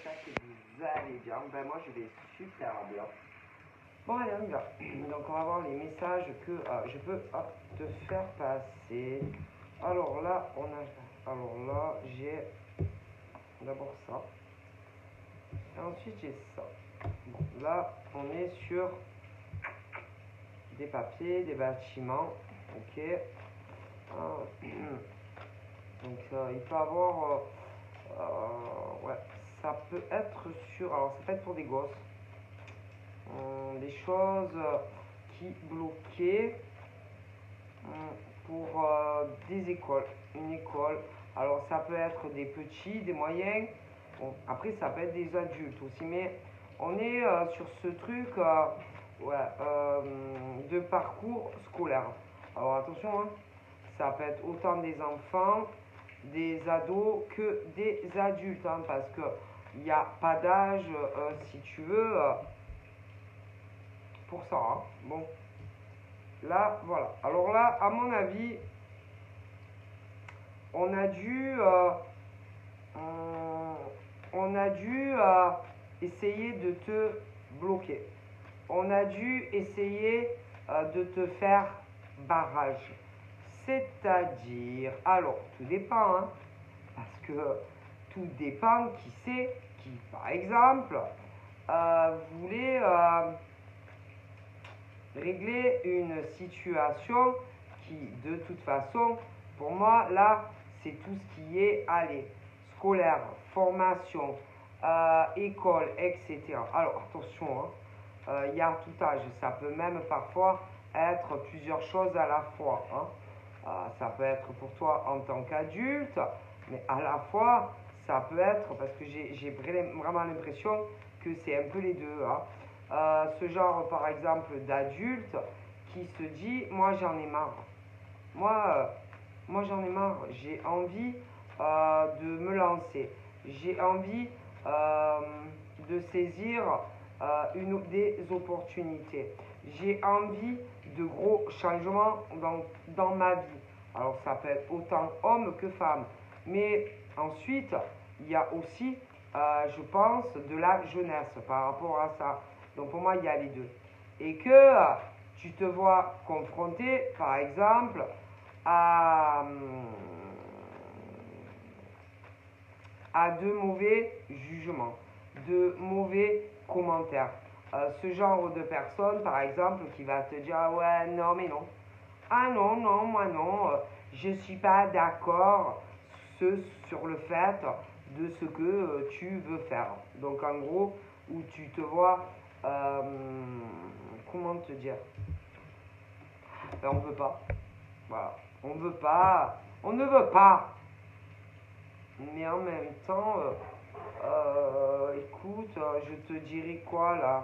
j'espère que vous allez bien. Ben moi je vais super bien. Bon allez on y va. Donc on va voir les messages que je peux te faire passer. Alors là j'ai d'abord ça. Et ensuite j'ai ça. Bon là on est sur des papiers, des bâtiments. Ok. Donc il peut avoir ouais, ça peut être sur, alors ça peut être pour des gosses, des choses qui bloquaient pour des écoles, une école. Alors ça peut être des petits, des moyens, bon, après ça peut être des adultes aussi, mais on est sur ce truc ouais, de parcours scolaire. Alors attention, hein, ça peut être autant des enfants, des ados que des adultes, hein, parce que il n'y a pas d'âge, si tu veux, pour ça. Hein. Bon, là, voilà. Alors là, à mon avis, on a dû essayer de te bloquer. On a dû essayer de te faire barrage. C'est-à-dire, alors, tout dépend, hein, parce que tout dépend qui c'est qui, par exemple, voulait régler une situation qui, de toute façon, pour moi, là, c'est tout ce qui est, allez, scolaire, formation, école, etc. Alors, attention, hein, y a tout âge, ça peut même parfois être plusieurs choses à la fois. Hein. Ça peut être pour toi en tant qu'adulte, mais à la fois, ça peut être, parce que j'ai vraiment l'impression que c'est un peu les deux. Hein. Ce genre, par exemple, d'adulte qui se dit, moi j'en ai marre. Moi j'en ai marre. J'ai envie de me lancer. J'ai envie de saisir des opportunités. J'ai envie de gros changements dans ma vie. Alors ça peut être autant homme que femme. Mais ensuite, il y a aussi, je pense, de la jeunesse par rapport à ça. Donc pour moi, il y a les deux. Et que tu te vois confronté, par exemple, à de mauvais jugements, de mauvais commentaires. Ce genre de personne, par exemple, qui va te dire ah ouais, non, mais non. Ah non, non, moi non, je ne suis pas d'accord sur le fait de ce que tu veux faire. Donc en gros, où tu te vois, comment te dire, ben, on ne veut pas. Voilà, on ne veut pas, on ne veut pas. Mais en même temps, écoute, je te dirais quoi là,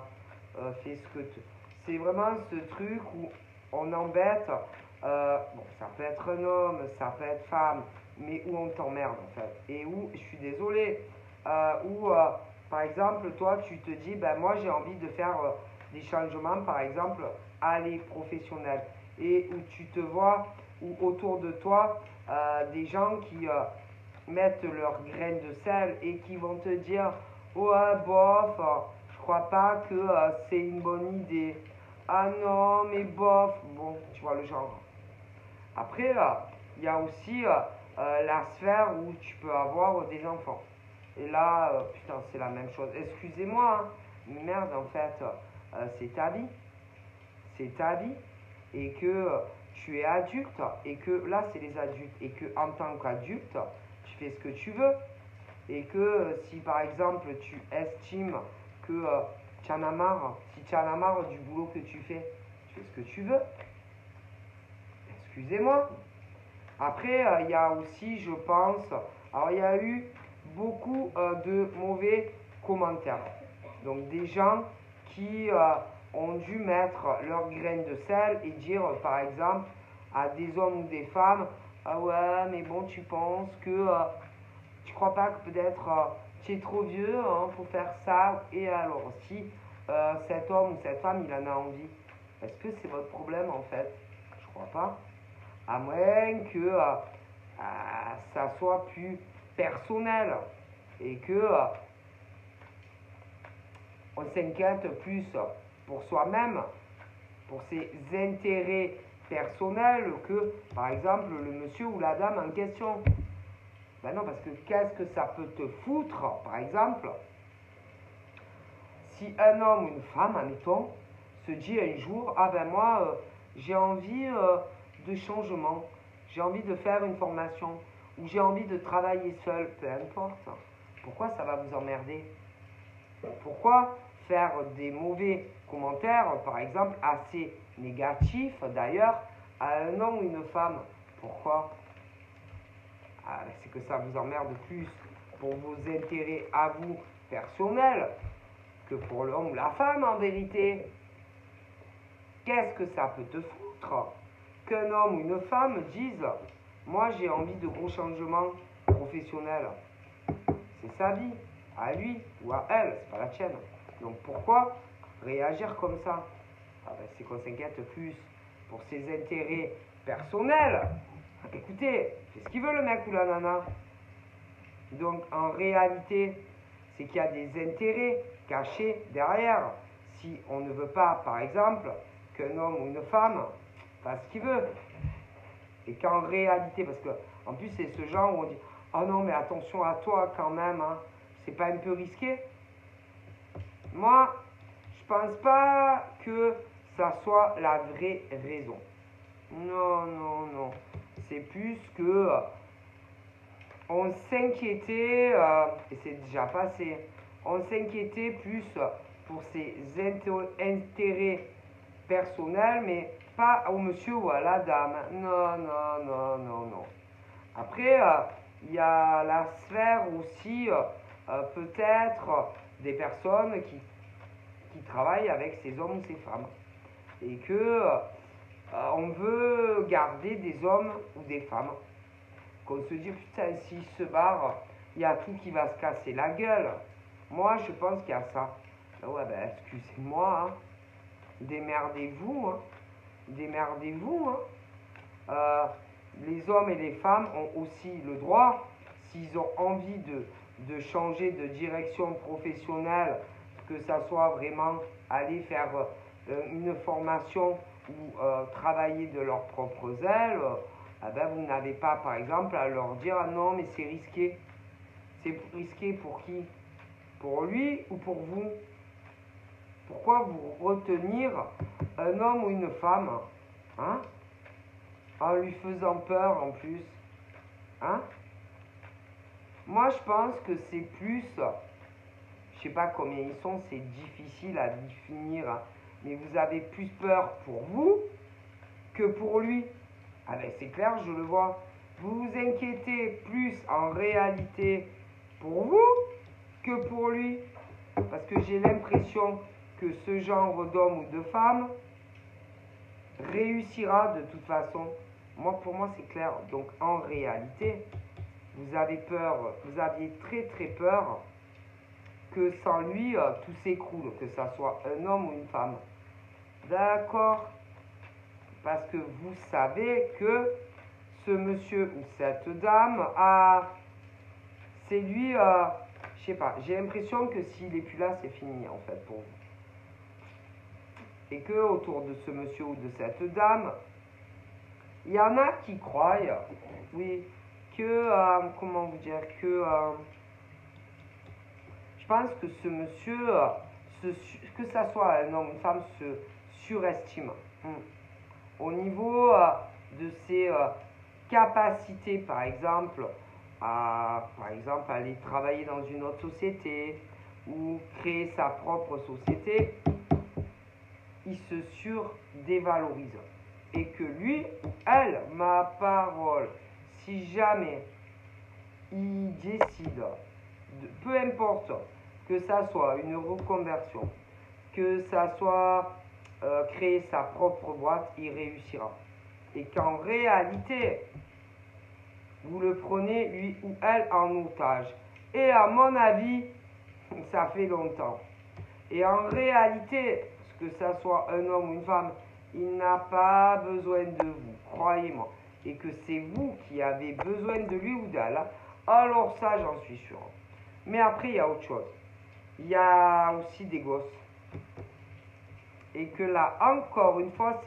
fais ce que tu... C'est vraiment ce truc où on embête, bon, ça peut être un homme, ça peut être femme, mais où on t'emmerde en fait. Et où, je suis désolé, où par exemple, toi tu te dis, ben moi j'ai envie de faire des changements, par exemple, à les professionnels. Et où tu te vois, ou autour de toi, des gens qui mettent leurs graines de sel et qui vont te dire ouais bof, je crois pas que c'est une bonne idée, ah non mais bof, bon tu vois le genre. Après il y a aussi la sphère où tu peux avoir des enfants et là putain c'est la même chose, excusez-moi hein, mais merde en fait c'est ta vie et que tu es adulte et que là c'est les adultes et que en tant qu'adulte tu fais ce que tu veux et que si par exemple tu estimes que tu en as marre, si tu en as marre du boulot que tu fais ce que tu veux, excusez-moi. Après il y a aussi je pense, alors il y a eu beaucoup de mauvais commentaires, donc des gens qui ont dû mettre leurs graines de sel et dire par exemple à des hommes ou des femmes ah ouais mais bon tu penses que tu crois pas que peut-être tu es trop vieux hein, pour faire ça et alors si cet homme ou cette femme il en a envie, est-ce que c'est votre problème en fait? Je crois pas, à moins que ça soit plus personnel et que on s'inquiète plus pour soi-même, pour ses intérêts personnels que, par exemple, le monsieur ou la dame en question. Ben non, parce que qu'est-ce que ça peut te foutre, par exemple, si un homme ou une femme, admettons, se dit un jour, ah ben moi, j'ai envie de changement, j'ai envie de faire une formation, ou j'ai envie de travailler seul, peu importe. Pourquoi ça va vous emmerder? Pourquoi faire des mauvais commentaires, par exemple, assez négatifs d'ailleurs, à un homme ou une femme? Pourquoi? Ah, c'est que ça vous emmerde plus pour vos intérêts à vous personnels que pour l'homme ou la femme en vérité. Qu'est-ce que ça peut te foutre qu'un homme ou une femme dise moi j'ai envie de gros changements professionnels? C'est sa vie, à lui ou à elle, c'est pas la tienne. Donc pourquoi réagir comme ça? Ah ben, c'est qu'on s'inquiète plus pour ses intérêts personnels. Écoutez, c'est ce qu'il veut le mec ou la nana. Donc en réalité, c'est qu'il y a des intérêts cachés derrière. Si on ne veut pas, par exemple, qu'un homme ou une femme fasse ce qu'il veut. Et qu'en réalité, parce que en plus c'est ce genre où on dit oh non mais attention à toi quand même, hein, c'est pas un peu risqué? Moi, je pense pas que ça soit la vraie raison. Non, non, non. C'est plus que on s'inquiétait, et c'est déjà passé, on s'inquiétait plus pour ses intérêts personnels, mais pas au monsieur ou à la dame. Non, non, non, non, non. Après, il y a la sphère aussi, peut-être, des personnes qui travaillent avec ces hommes ou ces femmes. Et que on veut garder des hommes ou des femmes. Qu'on se dit, putain, s'il se barre, il y a tout qui va se casser la gueule. Moi, je pense qu'il y a ça. Ouais, ben, excusez-moi, hein. Démerdez-vous, hein. Démerdez-vous, hein. Les hommes et les femmes ont aussi le droit, s'ils ont envie de changer de direction professionnelle, que ça soit vraiment aller faire une formation ou travailler de leurs propres ailes, ben vous n'avez pas, par exemple, à leur dire ah non, mais c'est risqué. C'est risqué pour qui? Pour lui ou pour vous? Pourquoi vous retenir un homme ou une femme, hein, en lui faisant peur en plus, hein? Moi, je pense que c'est plus, je sais pas combien ils sont, c'est difficile à définir, hein, mais vous avez plus peur pour vous que pour lui. Ah ben c'est clair, je le vois. Vous vous inquiétez plus en réalité pour vous que pour lui. Parce que j'ai l'impression que ce genre d'homme ou de femme réussira de toute façon. Moi, pour moi, c'est clair. Donc en réalité, vous avez peur, vous aviez très très peur que sans lui, tout s'écroule, que ça soit un homme ou une femme. D'accord? Parce que vous savez que ce monsieur ou cette dame c'est lui, je sais pas, j'ai l'impression que s'il n'est plus là, c'est fini en fait pour vous. Et que autour de ce monsieur ou de cette dame, il y en a qui croient, oui, que, comment vous dire, que je pense que ce monsieur, que ça soit un homme ou une femme, se surestime. Au niveau de ses capacités, par exemple, à aller travailler dans une autre société ou créer sa propre société, il se surdévalorise. Et que lui ou elle, ma parole, si jamais il décide, peu importe, que ça soit une reconversion, que ça soit créer sa propre boîte, il réussira. Et qu'en réalité, vous le prenez, lui ou elle, en otage. Et à mon avis, ça fait longtemps. Et en réalité, que ça soit un homme ou une femme, il n'a pas besoin de vous, croyez-moi. Et que c'est vous qui avez besoin de lui ou d'elle, alors ça, j'en suis sûr. Mais après, il y a autre chose. il y a aussi des gosses. Et que là, encore une fois,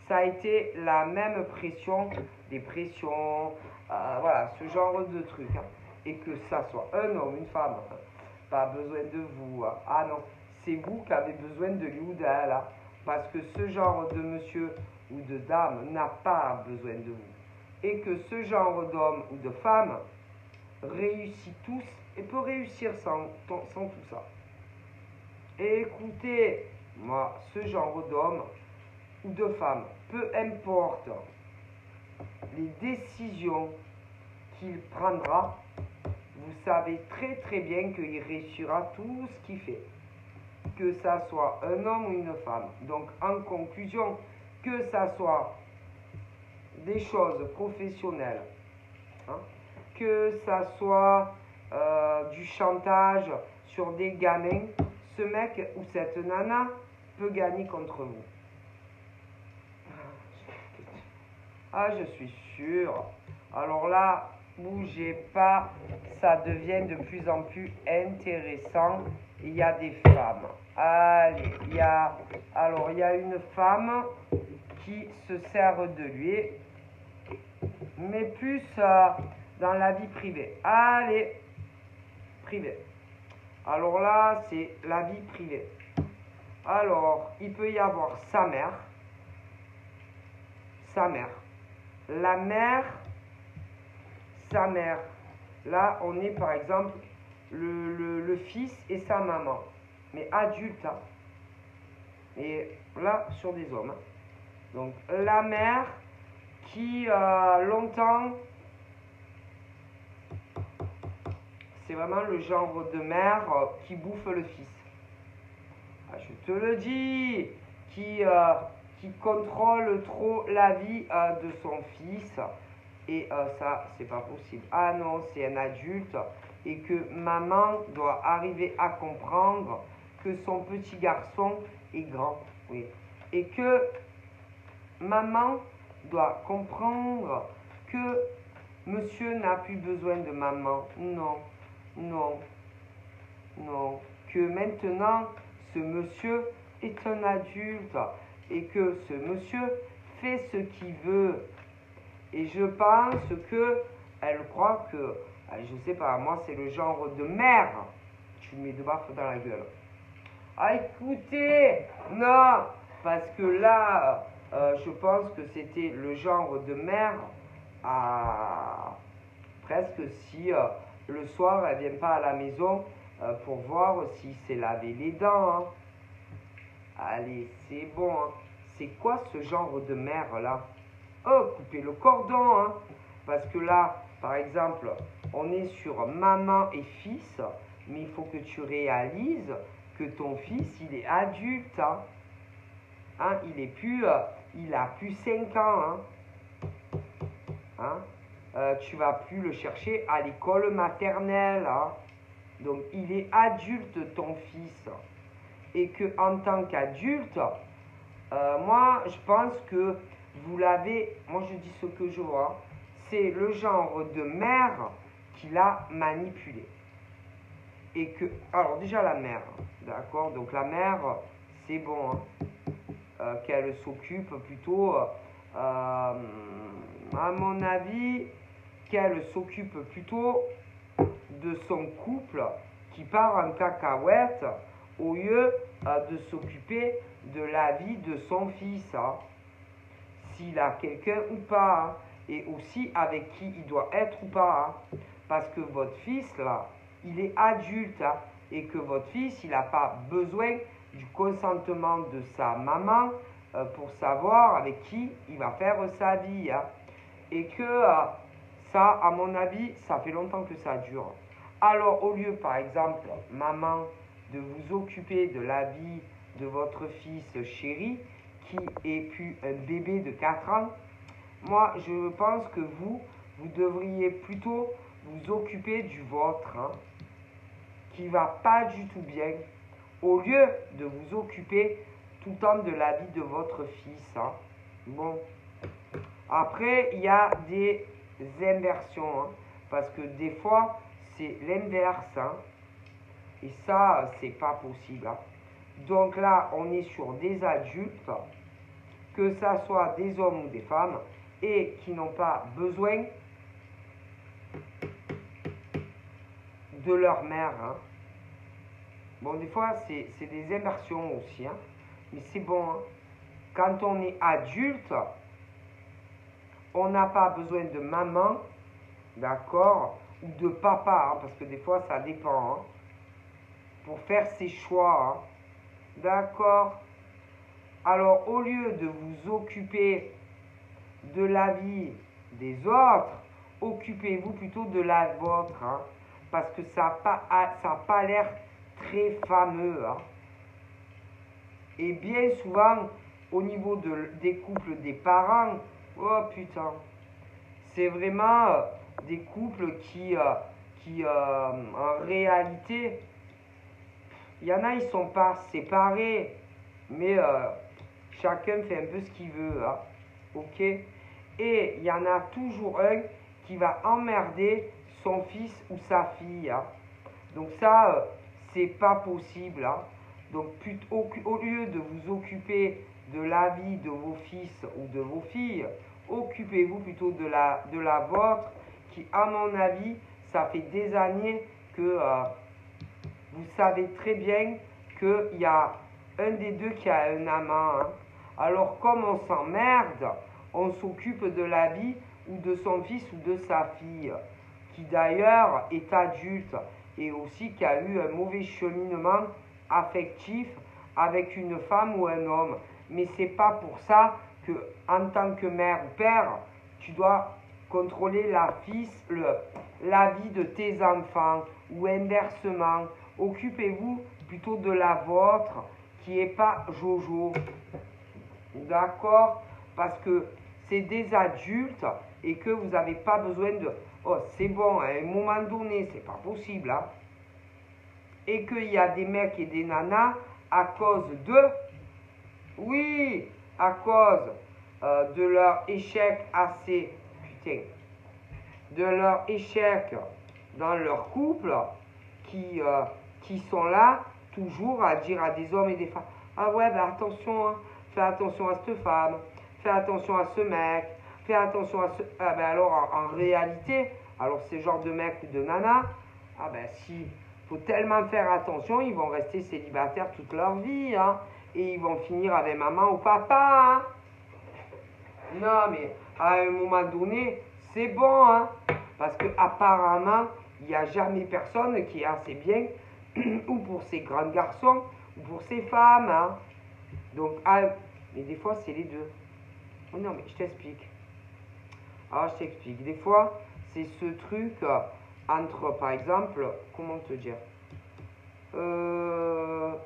ça a été la même pression, des pressions, voilà, ce genre de trucs. Hein. Et que ça soit un homme, une femme, pas besoin de vous. Hein. Ah non, c'est vous qui avez besoin de lui ou d'elle. Hein. Parce que ce genre de monsieur ou de dame n'a pas besoin de vous. Et que ce genre d'homme ou de femme réussit tous et peut réussir sans tout ça. Et écoutez, moi, ce genre d'homme ou de femme, peu importe les décisions qu'il prendra, vous savez très très bien qu'il réussira tout ce qu'il fait. Que ça soit un homme ou une femme. Donc en conclusion, que ça soit des choses professionnelles, hein, que ça soit du chantage sur des gamins, ce mec ou cette nana peut gagner contre vous. Ah, je suis sûr. Alors là, bougez pas, ça devient de plus en plus intéressant. Il y a des femmes. Allez, il y a une femme qui se sert de lui, mais plus dans la vie privée. Allez, privée. Alors là, c'est la vie privée. Alors, il peut y avoir sa mère, la mère, sa mère. Là, on est par exemple le fils et sa maman, mais adulte. Hein. Et là, sur des hommes. Hein. Donc, la mère qui, longtemps, c'est vraiment le genre de mère qui bouffe le fils. Ah, je te le dis, qui contrôle trop la vie de son fils. Et ça, c'est pas possible. Ah non, c'est un adulte. Et que maman doit arriver à comprendre que son petit garçon est grand. Oui. Et que maman doit comprendre que monsieur n'a plus besoin de maman. Non, non, non. Que maintenant, ce monsieur est un adulte et que ce monsieur fait ce qu'il veut. Et je pense que elle croit que, je sais pas, moi c'est le genre de mère. Tu mets deux baffes dans la gueule. Ah écoutez, non, parce que là, je pense que c'était le genre de mère presque si le soir elle vient pas à la maison pour voir s'il s'est lavé les dents. Hein. Allez, c'est bon. Hein. C'est quoi ce genre de mère là? Oh, coupez le cordon, hein. Parce que là, par exemple, on est sur maman et fils, mais il faut que tu réalises que ton fils, il est adulte, hein. Hein, il a plus 5 ans, hein. Tu vas plus le chercher à l'école maternelle, hein. Donc, il est adulte, ton fils. Et que en tant qu'adulte, moi, je pense que vous l'avez, moi je dis ce que je vois, c'est le genre de mère qui l'a manipulé. Et que, alors déjà la mère, d'accord, donc la mère, c'est bon, hein, qu'elle s'occupe plutôt, à mon avis, qu'elle s'occupe plutôt de son couple qui part en cacahuète au lieu de s'occuper de la vie de son fils. Hein. S'il a quelqu'un ou pas, hein, et aussi avec qui il doit être ou pas, hein, parce que votre fils, là, il est adulte, hein, et que votre fils, il n'a pas besoin du consentement de sa maman pour savoir avec qui il va faire sa vie, hein, et que ça, à mon avis, ça fait longtemps que ça dure. Alors, au lieu, par exemple, maman, de vous occuper de la vie de votre fils chéri, qui est plus un bébé de 4 ans, moi je pense que vous devriez plutôt vous occuper du vôtre, hein, qui va pas du tout bien, au lieu de vous occuper tout le temps de la vie de votre fils. Hein. Bon, après il y a des inversions, hein, parce que des fois c'est l'inverse, hein, Et ça, c'est pas possible. Hein. Donc là, on est sur des adultes, que ça soit des hommes ou des femmes, et qui n'ont pas besoin de leur mère. Hein. Bon, des fois, c'est des immersions aussi, hein, mais c'est bon. Hein. Quand on est adulte, on n'a pas besoin de maman, d'accord, ou de papa, hein, parce que des fois, ça dépend, hein, pour faire ses choix, hein, d'accord. Alors, au lieu de vous occuper de la vie des autres, occupez-vous plutôt de la vôtre, hein, parce que ça n'a pas l'air très fameux. Hein. Et bien souvent, au niveau des couples des parents, oh putain, c'est vraiment des couples qui en réalité, il y en a, ils sont pas séparés, mais chacun fait un peu ce qu'il veut, hein, ok? Et il y en a toujours un qui va emmerder son fils ou sa fille, hein. Donc ça, c'est pas possible, hein. Donc au lieu de vous occuper de la vie de vos fils ou de vos filles, occupez-vous plutôt de la vôtre, qui à mon avis, ça fait des années que vous savez très bien qu'il y a un des deux qui a un amant. Hein. Alors comme on s'emmerde, on s'occupe de la vie ou de son fils ou de sa fille, qui d'ailleurs est adulte et aussi qui a eu un mauvais cheminement affectif avec une femme ou un homme. Mais c'est pas pour ça que, en tant que mère ou père, tu dois contrôler la vie de tes enfants ou inversement. Occupez-vous plutôt de la vôtre qui n'est pas Jojo. D'accord? Parce que c'est des adultes et que vous n'avez pas besoin de... Oh, c'est bon, à un moment donné, c'est pas possible. Hein? Et qu'il y a des mecs et des nanas à cause de... Oui, à cause de leur échec assez... Putain. De leur échec dans leur couple qui sont là toujours à dire à des hommes et des femmes, ah ouais, ben attention, hein, fais attention à cette femme, fais attention à ce mec, fais attention à ce... Ah ben alors, en réalité, alors ces genres de mecs ou de nanas, ah ben si, faut tellement faire attention, ils vont rester célibataires toute leur vie, hein, et ils vont finir avec maman ou papa, hein. Non, mais à un moment donné, c'est bon, hein, parce que apparemment, il n'y a jamais personne qui est assez bien, ou pour ces grands garçons, ou pour ces femmes, hein. Donc, mais des fois, c'est les deux. Oh non, mais je t'explique. Alors, je t'explique. Des fois, c'est ce truc entre, par exemple, comment te dire,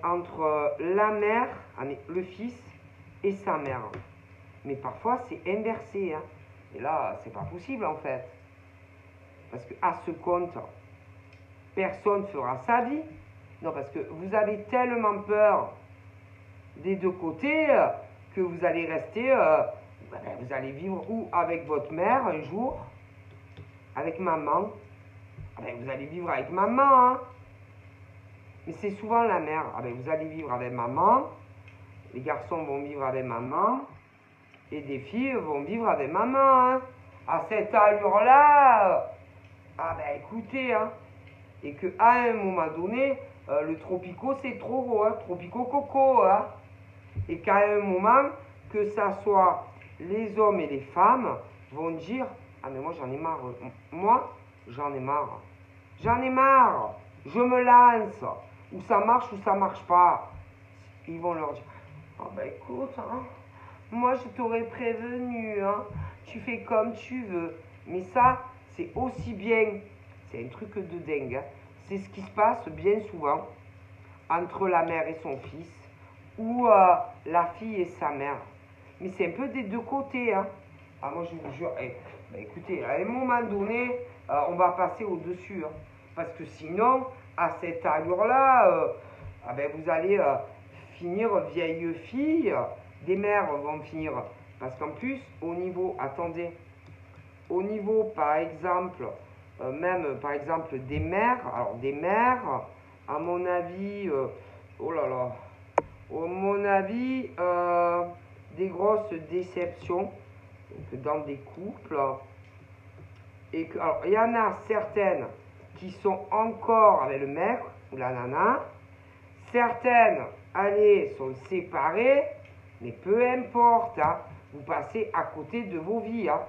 entre la mère, le fils, et sa mère. Mais parfois, c'est inversé, hein. Et là, c'est pas possible, en fait. Parce qu'à ce compte, personne fera sa vie. Non, parce que vous avez tellement peur des deux côtés que vous allez rester... vous allez vivre où? Avec votre mère un jour? Avec maman? Vous allez vivre avec maman, hein. Mais c'est souvent la mère. Vous allez vivre avec maman. Les garçons vont vivre avec maman. Et des filles vont vivre avec maman, hein. À cette allure-là, écoutez, hein. Et qu'à un moment donné, le tropico, c'est trop gros, hein. Tropico coco, hein. Et qu'à un moment, que ça soit les hommes et les femmes, vont dire, ah mais moi j'en ai marre. Moi, j'en ai marre. J'en ai marre. Je me lance. Ou ça marche ou ça marche pas. Ils vont leur dire, écoute, hein. Moi, je t'aurais prévenu, hein. Tu fais comme tu veux. Mais ça, c'est aussi bien. C'est un truc de dingue. Hein. C'est ce qui se passe bien souvent entre la mère et son fils ou la fille et sa mère. Mais c'est un peu des deux côtés. Hein. Ah, moi, je vous jure. Écoutez, à un moment donné, on va passer au-dessus. Hein. Parce que sinon, à cette allure-là, vous allez finir vieille fille. Des mères vont finir, parce qu'en plus, au niveau, attendez, au niveau, par exemple, même, par exemple, des mères, alors des mères, à à mon avis, oh là là, à mon avis, des grosses déceptions donc, dans des couples. Et que, alors, il y en a certaines qui sont encore avec le mec ou la nana. Certaines, allez, sont séparées, mais peu importe, hein, vous passez à côté de vos vies. Hein.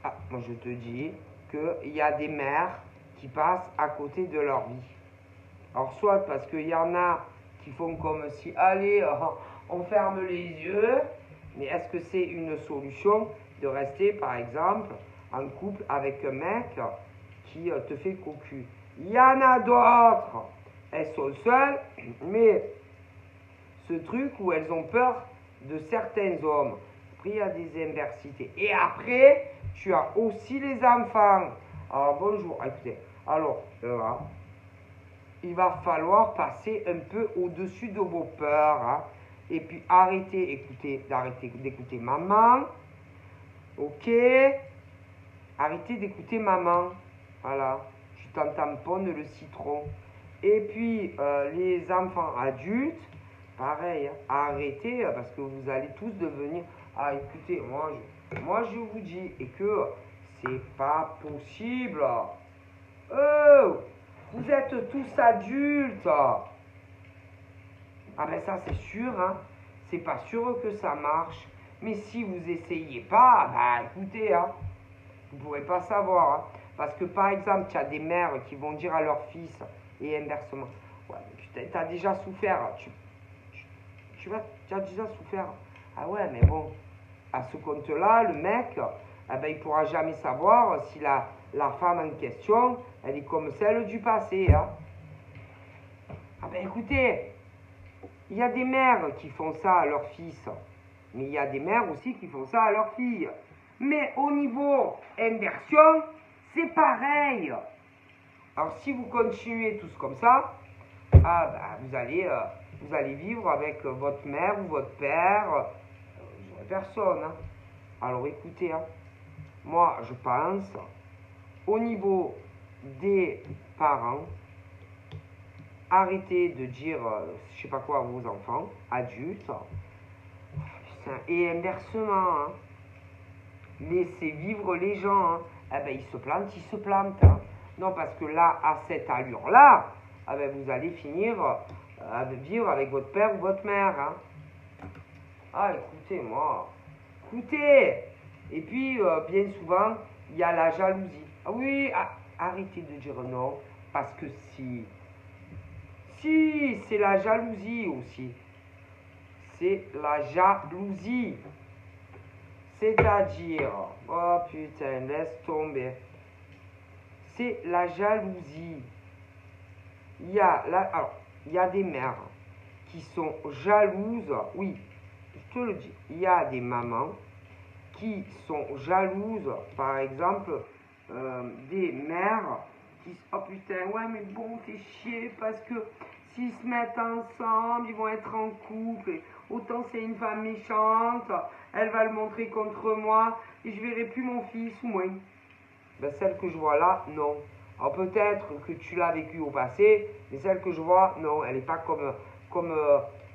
Ah, moi je te dis qu'il y a des mères qui passent à côté de leur vie. Alors soit parce qu'il y en a qui font comme si, allez, on ferme les yeux, mais est-ce que c'est une solution de rester, par exemple, en couple avec un mec qui te fait cocu? Il y en a d'autres, elles sont seules, mais ce truc où elles ont peur de certains hommes. Après, il y a des inversités. Et après, tu as aussi les enfants. Alors, bonjour, écoutez. Alors, là, il va falloir passer un peu au-dessus de vos peurs. Hein, et puis, arrêtez d'écouter maman. Ok? Arrêtez d'écouter maman. Voilà. Tu t'en tamponnes le citron. Et puis, les enfants adultes, pareil, hein, arrêtez parce que vous allez tous devenir... Ah, écoutez, moi je vous dis et que c'est pas possible. Oh, vous êtes tous adultes. Ah ben ça c'est sûr, hein. C'est pas sûr que ça marche. Mais si vous essayez pas, bah écoutez, hein, vous ne pourrez pas savoir. Hein. Parce que par exemple, il y a des mères qui vont dire à leur fils, et inversement, ouais, tu as déjà souffert, tu as déjà souffert. Ah ouais, mais bon, à ce compte-là, le mec, eh ben, il ne pourra jamais savoir si la femme en question, elle est comme celle du passé. Hein. Ah ben écoutez, il y a des mères qui font ça à leur fils, mais il y a des mères aussi qui font ça à leur fille. Mais au niveau inversion, c'est pareil. Alors si vous continuez tous comme ça, ah ben, vous allez vivre avec votre mère ou votre père, vous n'aurez personne. Hein. Alors écoutez, hein, moi je pense, au niveau des parents, arrêtez de dire, je sais pas quoi à vos enfants, adultes, et inversement, hein, laissez vivre les gens, hein. Eh ben, ils se plantent. Hein. Non, parce que là, à cette allure-là, eh ben, vous allez finir vivre avec votre père ou votre mère. Hein. Ah, écoutez. Et puis, bien souvent, il y a la jalousie. Ah oui, arrêtez de dire non, parce que si, c'est la jalousie aussi. C'est la jalousie. C'est-à-dire, oh putain, laisse tomber. C'est la jalousie. Il y a des mères qui sont jalouses. Oui, je te le dis. Il y a des mamans qui sont jalouses. Par exemple, des mères qui... Oh putain, ouais, mais bon, t'es chier parce que s'ils se mettent ensemble, ils vont être en couple. Autant c'est une femme méchante, elle va le montrer contre moi et je verrai plus mon fils ou moi. Ben, celle que je vois là, non. Alors peut-être que tu l'as vécu au passé, mais celle que je vois, non, elle n'est pas comme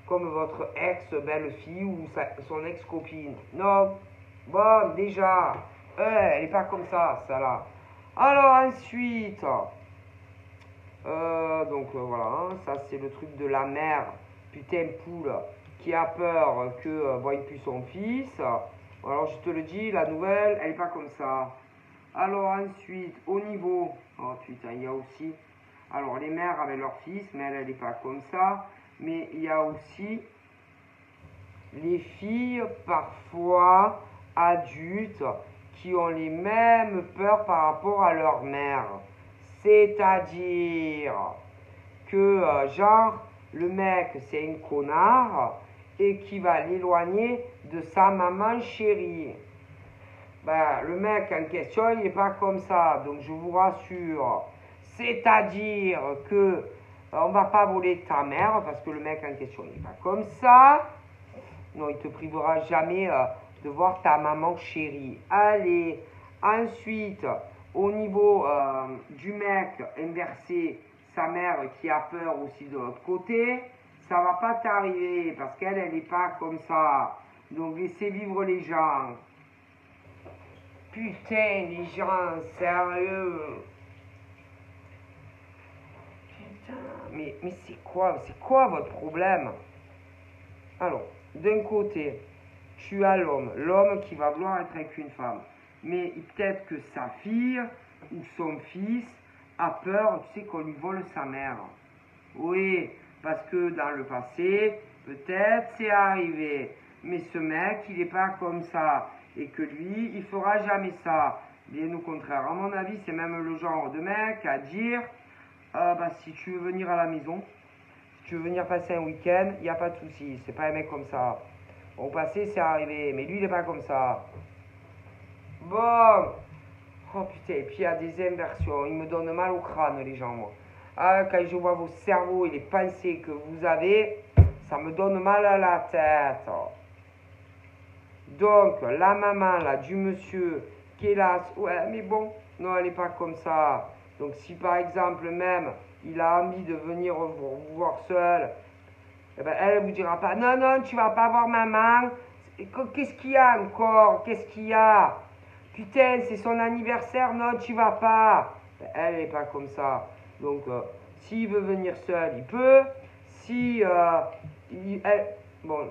votre ex-belle-fille ou son ex-copine. Non. Bon, déjà, elle n'est pas comme ça, celle-là. Alors ensuite, voilà, hein, ça c'est le truc de la mère, putain poule, qui a peur que voie plus son fils. Alors je te le dis, la nouvelle, elle n'est pas comme ça. Alors ensuite, au niveau, oh putain, il y a aussi, alors les mères avec leur fils, mais elle n'est pas comme ça. Mais il y a aussi les filles, parfois adultes, qui ont les mêmes peurs par rapport à leur mère. C'est-à-dire que, genre, le mec, c'est un connard et qui va l'éloigner de sa maman chérie. Ben, le mec en question, il n'est pas comme ça, donc je vous rassure. C'est-à-dire que on ne va pas voler ta mère parce que le mec en question n'est pas comme ça. Non, il ne te privera jamais de voir ta maman chérie. Allez, ensuite, au niveau du mec inversé, sa mère qui a peur aussi de l'autre côté, ça va pas t'arriver parce qu'elle, elle n'est pas comme ça. Donc laissez vivre les gens. Putain, les gens, sérieux. Putain, mais c'est quoi votre problème? Alors, d'un côté, tu as l'homme qui va vouloir être avec une femme. Mais peut-être que sa fille ou son fils a peur, tu sais, qu'on lui vole sa mère. Oui, parce que dans le passé, peut-être c'est arrivé. Mais ce mec, il n'est pas comme ça. Et que lui, il fera jamais ça. Bien au contraire, à mon avis, c'est même le genre de mec à dire si tu veux venir à la maison, si tu veux venir passer un week-end, il n'y a pas de souci. C'est pas un mec comme ça. Au passé, c'est arrivé. Mais lui, il n'est pas comme ça. Bon. Oh putain, et puis il y a des inversions. Ils me donnent mal au crâne, les gens, moi. Ah, quand je vois vos cerveaux et les pensées que vous avez, ça me donne mal à la tête. Donc, la maman, là, du monsieur, qui est là, ouais, mais bon, non, elle n'est pas comme ça. Donc, si par exemple, même, il a envie de venir vous voir seul, eh ben, elle ne vous dira pas, non, non, tu vas pas voir maman. Qu'est-ce qu'il y a encore? Qu'est-ce qu'il y a? Putain, c'est son anniversaire, non, tu vas pas. Ben, elle n'est pas comme ça. Donc, s'il veut venir seul, il peut. Si, bon,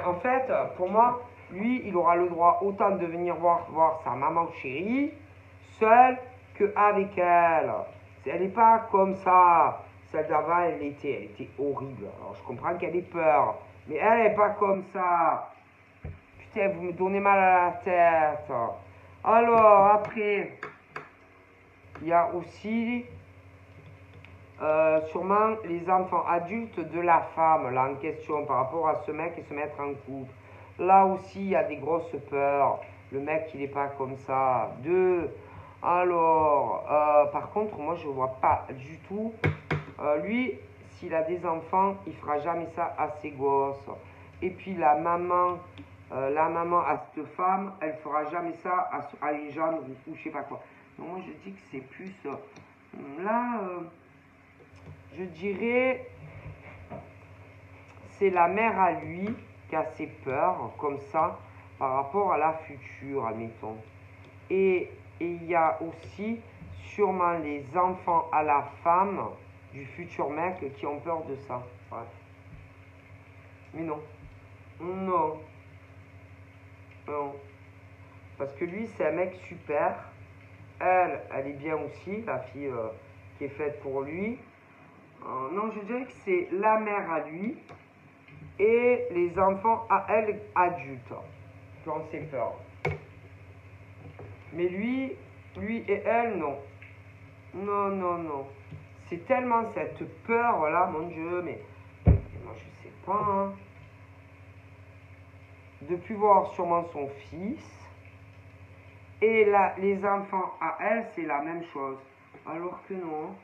en fait, pour moi, lui, il aura le droit autant de venir voir sa maman chérie, seule, qu'avec elle. Elle n'est pas comme ça. Celle d'avant, elle était horrible. Alors, je comprends qu'elle ait peur. Mais elle n'est pas comme ça. Putain, vous me donnez mal à la tête. Alors, après, il y a aussi sûrement les enfants adultes de la femme, là, en question, par rapport à ce mec et se mettre en couple. Là aussi, il y a des grosses peurs. Le mec, il n'est pas comme ça. Alors, par contre, moi, je ne vois pas du tout. Lui, s'il a des enfants, il fera jamais ça à ses gosses. Et puis, la maman à cette femme, elle fera jamais ça à les jeunes ou je sais pas quoi. Donc, moi, je dis que c'est plus... là, je dirais, c'est la mère à lui qui a ses peurs, comme ça, par rapport à la future, admettons. Et il y a aussi sûrement les enfants à la femme du futur mec qui ont peur de ça. Ouais. Mais non. Non. Non. Parce que lui, c'est un mec super. Elle est bien aussi, la fille qui est faite pour lui. Non, je dirais que c'est la mère à lui et les enfants à elle adultes qui ont ses peurs. Mais lui et elle, non. Non, non, non. C'est tellement cette peur-là, mon Dieu, mais moi je sais pas, hein. De plus voir sûrement son fils. Et là, les enfants à elle, c'est la même chose. Alors que non.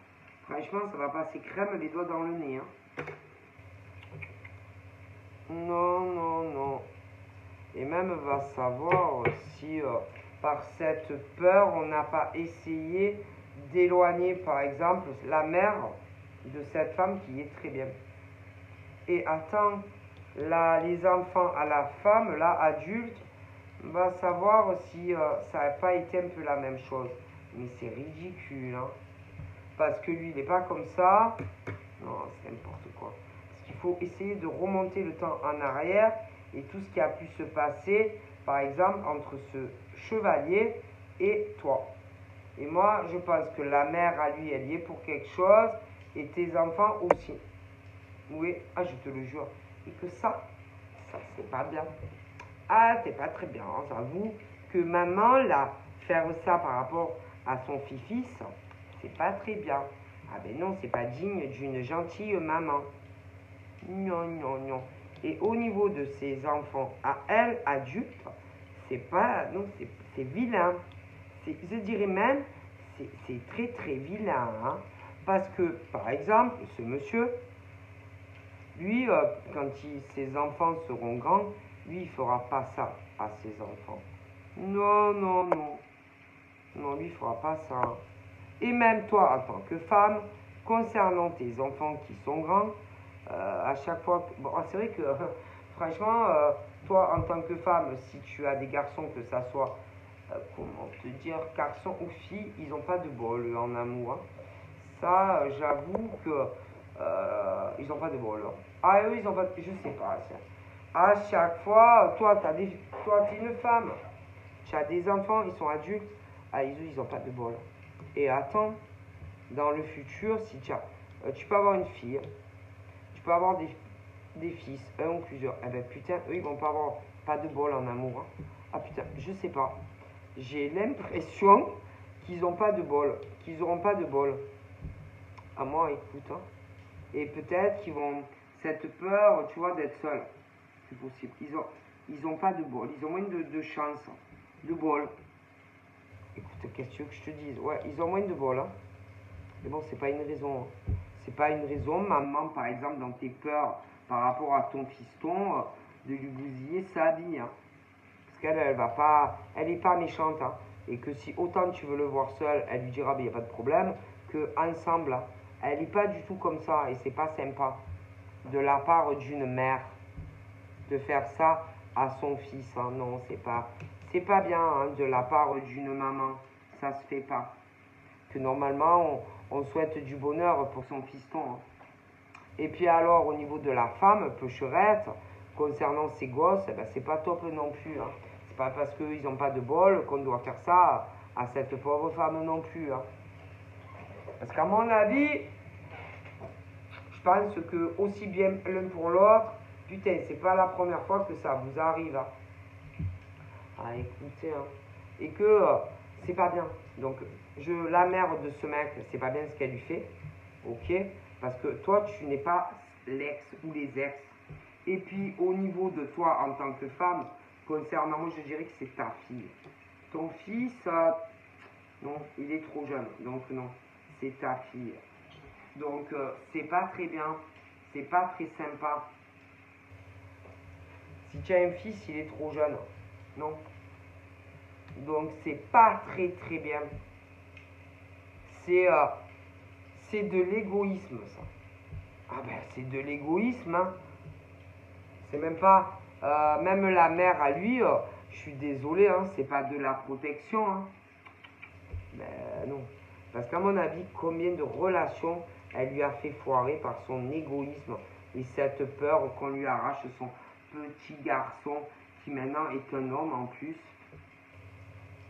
Franchement, ça va passer crème les doigts dans le nez. Hein. Non, non, non. Et même va savoir si par cette peur, on n'a pas essayé d'éloigner, par exemple, la mère de cette femme qui est très bien. Et attends, là, les enfants à la femme, là, adulte, va savoir si ça n'a pas été un peu la même chose. Mais c'est ridicule, hein. Parce que lui, il n'est pas comme ça. Non, c'est n'importe quoi. Parce qu'il faut essayer de remonter le temps en arrière et tout ce qui a pu se passer, par exemple, entre ce chevalier et toi. Et moi, je pense que la mère à lui, elle y est pour quelque chose et tes enfants aussi. Oui, ah, je te le jure. Et que ça c'est pas bien. Ah, c'est pas très bien, hein, j'avoue que maman, là, faire ça par rapport à son fils, c'est pas très bien. Ah ben non, c'est pas digne d'une gentille maman. Non, non, non. Et au niveau de ses enfants à elle, adultes, c'est pas, non, c'est vilain. Je dirais même, c'est très très vilain, hein, parce que, par exemple, ce monsieur, lui, quand ses enfants seront grands, lui, il fera pas ça à ses enfants. Non, non, non. Non, lui, il fera pas ça. Et même toi, en tant que femme, concernant tes enfants qui sont grands, à chaque fois... Bon, c'est vrai que, franchement, toi, en tant que femme, si tu as des garçons, que ça soit, comment te dire, garçons ou filles, ils n'ont pas de bol en amour. Hein. Ça, j'avoue que ils n'ont pas de bol. Ah, eux, ils n'ont pas... Je sais pas. À chaque fois, toi, tu es une femme. Tu as des enfants, ils sont adultes. Ah, ils n'ont pas de bol. Et attends, dans le futur, si tu peux avoir une fille, tu peux avoir des fils, un ou plusieurs. Eh ben putain, eux, ils vont pas avoir pas de bol en amour. Hein. Ah putain, je sais pas. J'ai l'impression qu'ils n'ont pas de bol, qu'ils n'auront pas de bol. À moi, écoute. Hein. Et peut-être qu'ils vont... Cette peur, tu vois, d'être seul. C'est possible. Ils ont pas de bol. Ils ont moins de chance. De bol. Écoute, qu'est-ce que tu veux que je te dise? Ouais, ils ont moins de bol. Hein. Mais bon, c'est pas une raison. Hein. C'est pas une raison. Maman, par exemple, dans tes peurs par rapport à ton fiston, de lui bousiller sa vie. Hein. Parce qu'elle, elle va pas... Elle est pas méchante. Hein. Et que si autant tu veux le voir seul, elle lui dira, il n'y a pas de problème. Que ensemble, hein, elle n'est pas du tout comme ça. Et c'est pas sympa. De la part d'une mère. De faire ça à son fils. Hein. Non, c'est pas bien hein, de la part d'une maman. Ça se fait pas. Que normalement, on souhaite du bonheur pour son fiston. Hein. Et puis alors, au niveau de la femme, pecherette, concernant ses gosses, eh ben, c'est pas top non plus. Hein. C'est pas parce qu'ils n'ont pas de bol qu'on doit faire ça à cette pauvre femme non plus. Hein. Parce qu'à mon avis, je pense que aussi bien l'un pour l'autre, putain, c'est pas la première fois que ça vous arrive. Hein. Ah, écoutez, hein. Et que c'est pas bien. Donc, la mère de ce mec, c'est pas bien ce qu'elle lui fait. Ok? Parce que toi, tu n'es pas l'ex ou les ex. Et puis, au niveau de toi en tant que femme, concernant moi, je dirais que c'est ta fille. Ton fils, non, il est trop jeune. Donc, non, c'est ta fille. Donc, c'est pas très bien. C'est pas très sympa. Si tu as un fils, il est trop jeune. Non. Donc, c'est pas très très bien. C'est de l'égoïsme, ça. Ah ben, c'est de l'égoïsme, hein. C'est même pas... même la mère à lui, je suis désolé, hein, c'est pas de la protection, hein. Ben non. Parce qu'à mon avis, combien de relations elle lui a fait foirer par son égoïsme et cette peur qu'on lui arrache son petit garçon qui maintenant est un homme en plus.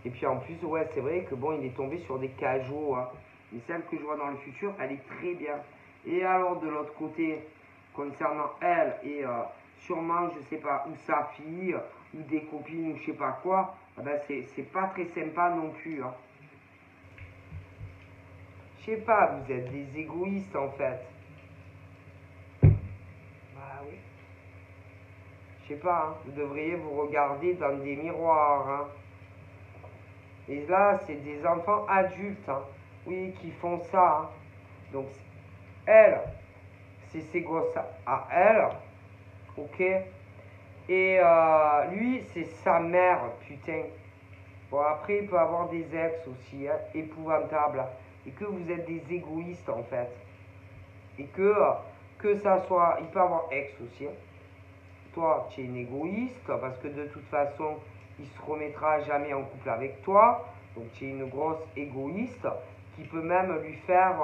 Et puis en plus, ouais, c'est vrai que bon, il est tombé sur des cajots, hein. Mais celle que je vois dans le futur, elle est très bien. Et alors de l'autre côté, concernant elle et sûrement, je sais pas, ou sa fille, ou des copines, ou je sais pas quoi, eh ben c'est pas très sympa non plus. Hein. Je sais pas, vous êtes des égoïstes en fait. Bah oui. Je sais pas, hein, vous devriez vous regarder dans des miroirs. Hein. Et là, c'est des enfants adultes, hein, oui, qui font ça. Hein. Donc, elle, c'est ses gosses à elle, ok. Et lui, c'est sa mère, putain. Bon, après, il peut avoir des ex aussi, hein, épouvantables. Et que vous êtes des égoïstes, en fait. Et que ça soit... Il peut avoir ex aussi. Hein. Toi, tu es une égoïste, parce que de toute façon, il se remettra jamais en couple avec toi. Donc, tu es une grosse égoïste qui peut même lui faire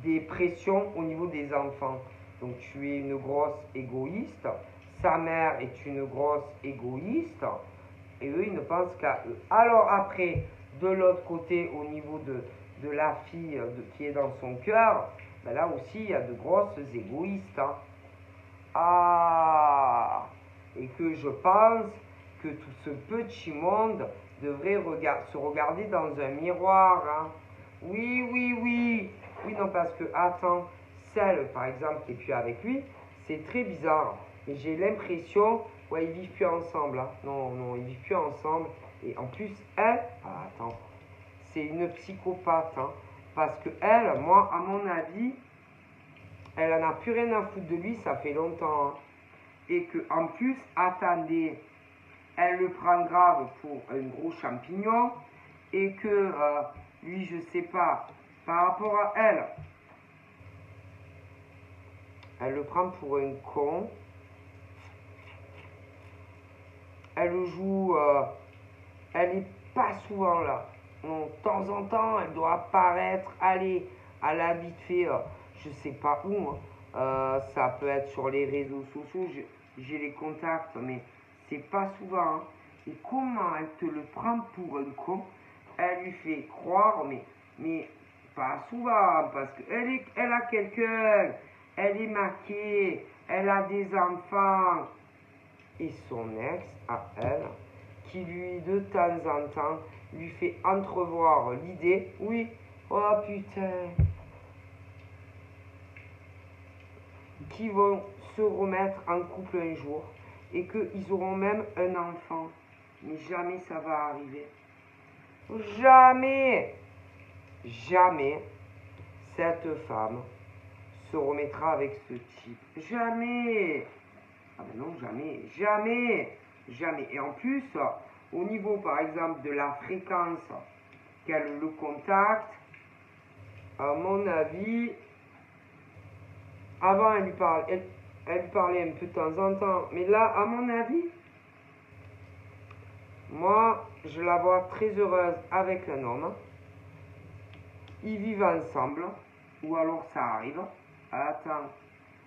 des pressions au niveau des enfants. Donc, tu es une grosse égoïste. Sa mère est une grosse égoïste. Et eux, ils ne pensent qu'à eux. Alors après, de l'autre côté, au niveau de la fille qui est dans son cœur, ben là aussi, il y a de grosses égoïstes. Hein. Ah! Et que je pense que tout ce petit monde devrait se regarder dans un miroir. Hein. Oui, oui, oui. Oui, non, parce que, attends, celle, par exemple, qui est plus avec lui, c'est très bizarre. Mais j'ai l'impression, ouais, ils vivent plus ensemble. Hein. Non, non, ils vivent plus ensemble. Et en plus, elle, ah, attends, c'est une psychopathe. Hein. Parce que elle, moi, à mon avis, elle en a plus rien à foutre de lui, ça fait longtemps. Hein. Et que en plus, attendez, elle le prend grave pour un gros champignon. Et que lui, je sais pas, par rapport à elle. Elle le prend pour un con. Elle joue, elle est pas souvent là. Non, de temps en temps, elle doit apparaître, aller à la vite fait, je sais pas où. Hein. Ça peut être sur les réseaux sociaux, j'ai les contacts, mais c'est pas souvent. Hein. Et comment elle te le prend pour un con? Elle lui fait croire, mais pas souvent, parce qu'elle a quelqu'un, elle est maquée, elle a des enfants. Et son ex, à elle, qui lui, de temps en temps, lui fait entrevoir l'idée, oui, oh putain, qui vont se remettre en couple un jour et qu'ils auront même un enfant. Mais jamais ça va arriver. Jamais, jamais cette femme se remettra avec ce type. Jamais. Ah ben non, jamais, jamais, jamais. Et en plus, au niveau par exemple de la fréquence qu'elle le contacte, à mon avis, avant elle lui parlait un peu de temps en temps, mais là, à mon avis, moi, je la vois très heureuse avec un homme. Ils vivent ensemble, ou alors ça arrive. Attends,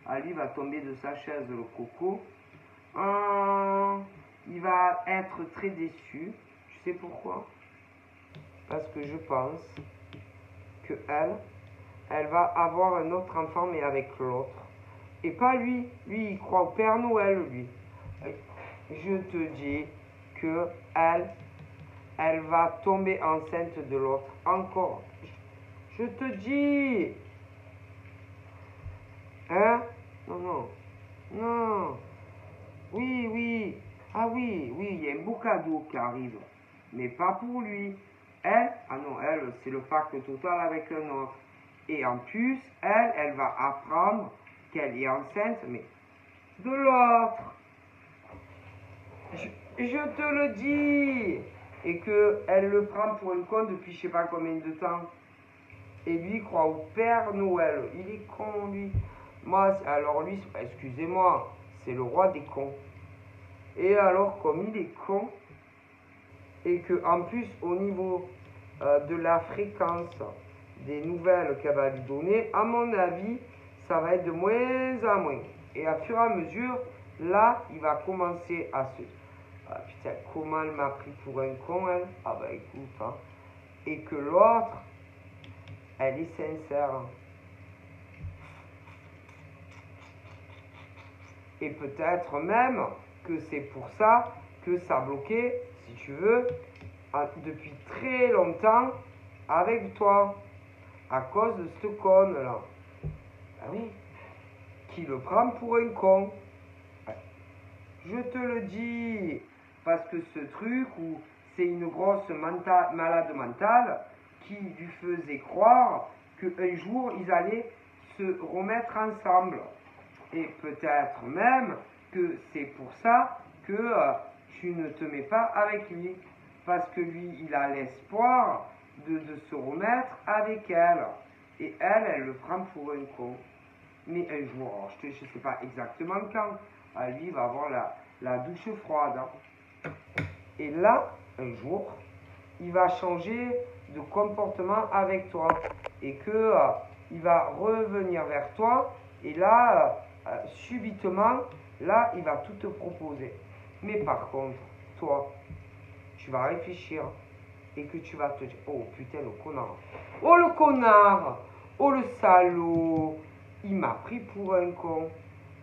Ali va tomber de sa chaise, le coco. Il va être très déçu. Tu sais pourquoi? Parce que je pense que elle va avoir un autre enfant, mais avec l'autre. Et pas lui. Lui, il croit au Père Noël, lui. Je te dis que elle va tomber enceinte de l'autre. Encore. Je te dis. Hein? Non, non. Non. Oui, oui. Ah oui, oui, il y a un beau cadeau qui arrive. Mais pas pour lui. Elle, ah non, elle, c'est le pacte total avec un autre. Et en plus, elle va apprendre qu'elle est enceinte, mais de l'autre. Je te le dis. Et qu'elle le prend pour une conne depuis je sais pas combien de temps. Et lui croit au Père Noël. Il est con, lui. Moi, alors lui, excusez-moi, c'est le roi des cons. Et alors, comme il est con, et que en plus, au niveau de la fréquence des nouvelles qu'elle va lui donner, à mon avis, ça va être de moins en moins. Et à fur et à mesure, là, il va commencer à se... Ah putain, comment elle m'a pris pour un con, elle? Ah bah écoute, hein. Et que l'autre, elle est sincère. Et peut-être même que c'est pour ça que ça a bloqué, si tu veux, depuis très longtemps avec toi. À cause de ce con-là. Ah oui, qui le prend pour un con. Je te le dis, parce que ce truc où c'est une grosse malade mentale qui lui faisait croire qu'un jour ils allaient se remettre ensemble. Et peut-être même que c'est pour ça que tu ne te mets pas avec lui. Parce que lui, il a l'espoir de se remettre avec elle. Et elle le prend pour un con. Mais un jour, je ne sais pas exactement quand, lui va avoir la douche froide. Hein. Et là, un jour, il va changer de comportement avec toi. Et que il va revenir vers toi. Et là, subitement, là, il va tout te proposer. Mais par contre, toi, tu vas réfléchir et que tu vas te dire, oh putain, le connard. Oh le connard. Oh le salaud. Il m'a pris pour un con.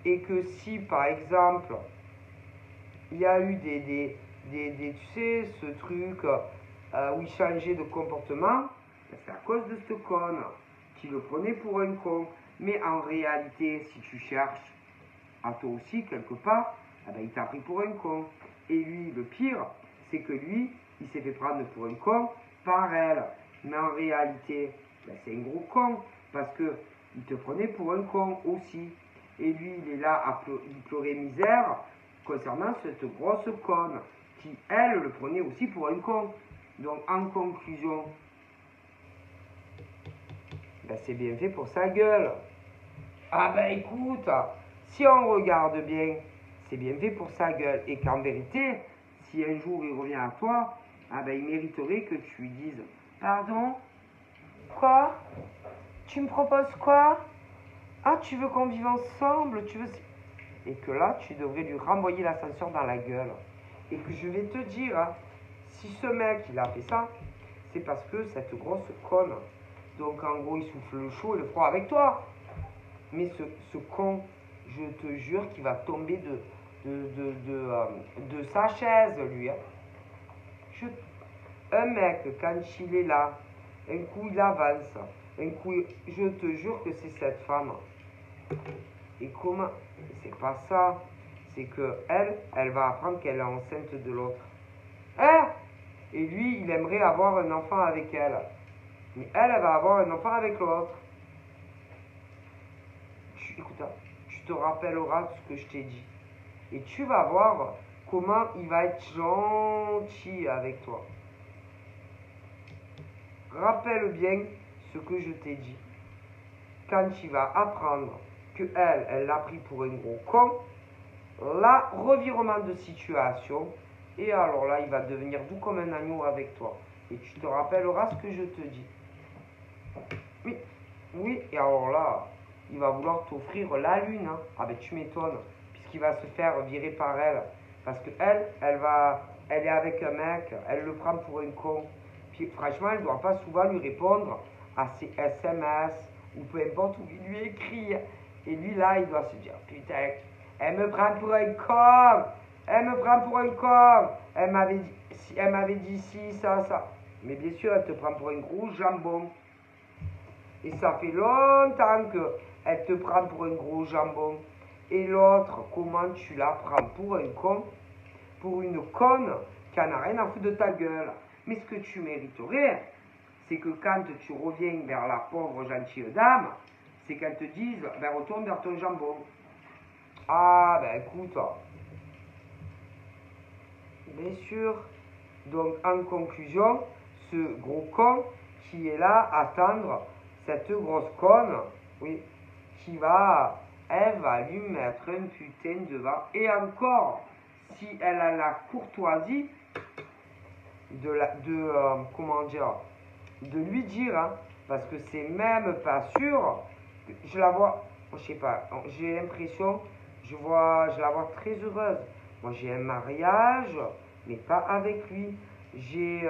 Et que si, par exemple, il y a eu tu sais, ce truc où il changeait de comportement, c'est à cause de ce con qui le prenait pour un con. Mais en réalité, si tu cherches à toi aussi, quelque part, eh ben, il t'a pris pour un con. Et lui, le pire, c'est que lui, il s'est fait prendre pour un con par elle. Mais en réalité, ben, c'est un gros con, parce que il te prenait pour un con aussi. Et lui, il est là à pleurer misère concernant cette grosse conne, qui, elle, le prenait aussi pour un con. Donc, en conclusion, ben, c'est bien fait pour sa gueule. Ah ben écoute, si on regarde bien, c'est bien fait pour sa gueule. Et qu'en vérité, si un jour il revient à toi, ah ben il mériterait que tu lui dises « Pardon? Quoi? Tu me proposes quoi? Ah, tu veux qu'on vive ensemble? Tu veux... » Et que là, tu devrais lui renvoyer l'ascenseur dans la gueule. Et que je vais te dire, hein, si ce mec, il a fait ça, c'est parce que cette grosse conne, donc en gros, il souffle le chaud et le froid avec toi. Mais ce con, je te jure qu'il va tomber de sa chaise, lui. Hein. Un mec, quand il est là, un coup il avance, un coup, je te jure que c'est cette femme. Et comment? C'est pas ça. C'est que elle va apprendre qu'elle est enceinte de l'autre. Hein? Et lui, il aimerait avoir un enfant avec elle. Mais elle va avoir un enfant avec l'autre. Écoute, tu te rappelleras ce que je t'ai dit. Et tu vas voir comment il va être gentil avec toi. Rappelle bien ce que je t'ai dit. Quand il va apprendre que elle l'a pris pour un gros con, là, revirement de situation, et alors là, il va devenir doux comme un agneau avec toi. Et tu te rappelleras ce que je te dis. Oui, oui, et alors là, il va vouloir t'offrir la lune. Hein. Ah ben tu m'étonnes, puisqu'il va se faire virer par elle. Parce que elle est avec un mec, elle le prend pour un con. Puis franchement, elle ne doit pas souvent lui répondre à ses SMS, ou peu importe où il lui écrit. Et lui là, il doit se dire, putain, elle me prend pour un con, elle me prend pour un con, elle m'avait dit ci, ça, ça. Mais bien sûr, elle te prend pour un gros jambon. Et ça fait longtemps qu'elle te prend pour un gros jambon. Et l'autre, comment tu la prends pour un con? Pour une conne qui en a rien à foutre de ta gueule. Mais ce que tu mériterais, c'est que quand tu reviens vers la pauvre gentille dame, c'est qu'elle te dise, ben retourne vers ton jambon. Ah, ben écoute, bien sûr. Donc en conclusion, ce gros con qui est là à attendre cette grosse conne, oui, elle va lui mettre un putain devant. Et encore, si elle a la courtoisie comment dire, de lui dire, hein, parce que c'est même pas sûr, je la vois, je sais pas, j'ai l'impression, je la vois très heureuse. Moi j'ai un mariage, mais pas avec lui. J'ai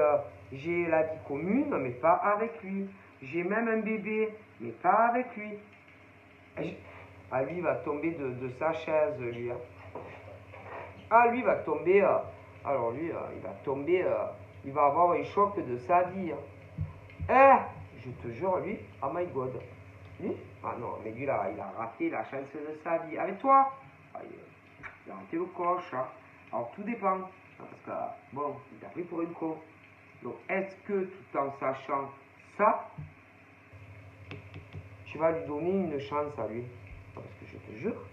la vie commune, mais pas avec lui. J'ai même un bébé, mais pas avec lui. Ah, lui, il va tomber de sa chaise, lui. Hein. Ah, lui, il va tomber. Alors, lui, il va tomber. Il va avoir un choc de sa vie. Hein. Je te jure, lui, oh my god. Lui? Ah non, mais lui, là, il a raté la chance de sa vie. Avec toi? Ah, il a raté le coche. Hein. Alors, tout dépend. Parce que, bon, il t'a pris pour une con. Donc, est-ce que, tout en sachant ça, tu vas lui donner une chance à lui? Parce que je te jure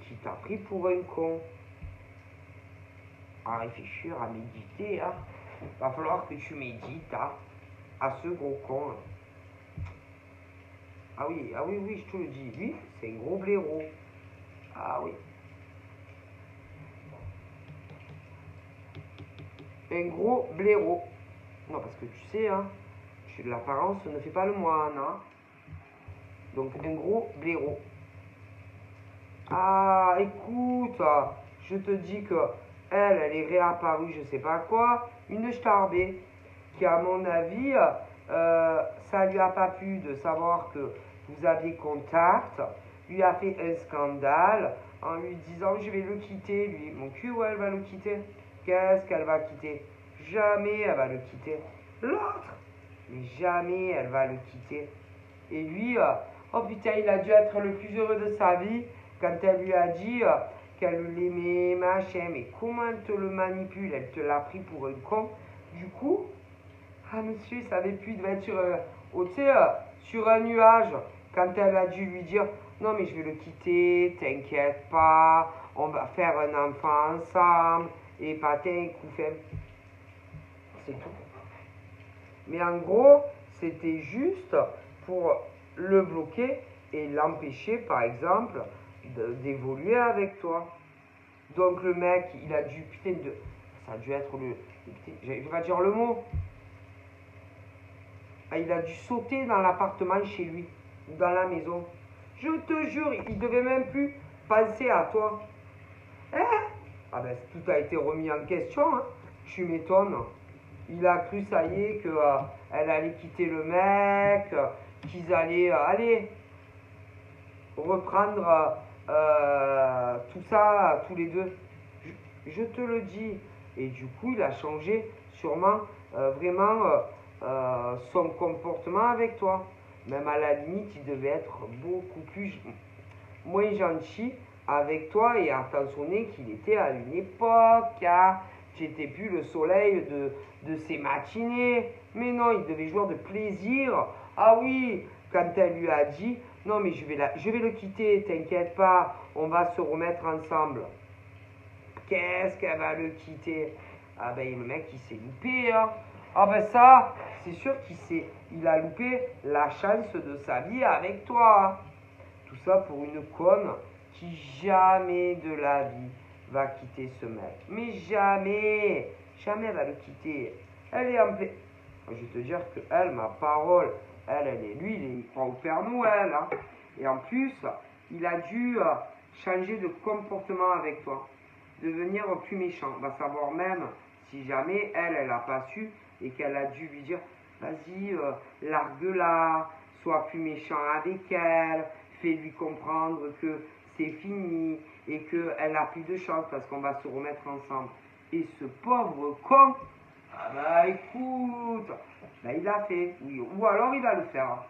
qu'il t'a pris pour un con. À réfléchir, à méditer, hein. Va falloir que tu médites, hein, à ce gros con. Ah oui, oui, je te le dis. Lui, c'est un gros blaireau. Ah oui. Un gros blaireau. Non, parce que tu sais, hein, l'apparence ne fait pas le moine, hein. Donc, un gros blaireau. Ah, écoute, je te dis que elle est réapparue, je sais pas quoi, une starbée, qui à mon avis, ça lui a pas plu de savoir que vous aviez contact, lui a fait un scandale en lui disant je vais le quitter, lui, mon cul, ouais, elle va le quitter. Qu'est-ce qu'elle va quitter? Jamais elle va le quitter. L'autre, mais jamais elle va le quitter. Et lui, oh putain, il a dû être le plus heureux de sa vie quand elle lui a dit qu'elle l'aimait, machin. Mais comment elle te le manipule? Elle te l'a pris pour un con. Du coup, ah monsieur, il savait plus, il devait être sur un nuage. Quand elle a dû lui dire, non mais je vais le quitter, t'inquiète pas, on va faire un enfant ensemble, et patin, couffin. C'est tout. Mais en gros, c'était juste pour le bloquer et l'empêcher, par exemple, d'évoluer avec toi. Donc le mec, il a dû, putain de... Ça a dû être je vais pas dire le mot. Il a dû sauter dans l'appartement chez lui, ou dans la maison. Je te jure, il devait même plus penser à toi. Hein? Ah ben, tout a été remis en question, hein. Tu m'étonnes. Il a cru, ça y est, qu'elle allait quitter le mec, qu'ils allaient, reprendre tout ça, tous les deux. Je te le dis. Et du coup, il a changé sûrement vraiment son comportement avec toi. Même à la limite, il devait être beaucoup moins gentil avec toi et attentionné qu'il était à une époque. Hein. Tu n'étais plus le soleil de ses matinées. Mais non, il devait jouir de plaisir. Ah oui, quand elle lui a dit, non mais je vais le quitter, t'inquiète pas, on va se remettre ensemble. Qu'est-ce qu'elle va le quitter? Ah ben le mec il s'est loupé, hein. Ah ben ça, c'est sûr il a loupé la chance de sa vie avec toi. Hein. Tout ça pour une conne qui jamais de la vie va quitter ce mec. Mais jamais, jamais elle va le quitter. Elle est en plein... Je vais te dire que elle, ma parole, lui, il croit au Père Noël. Hein. Et en plus, il a dû changer de comportement avec toi. Devenir plus méchant. Va savoir même si jamais elle n'a pas su et qu'elle a dû lui dire vas-y, largue-la, sois plus méchant avec elle, fais-lui comprendre que c'est fini et qu'elle n'a plus de chance parce qu'on va se remettre ensemble. Et ce pauvre con, ah bah écoute, bah il l'a fait, oui, ou alors il va le faire.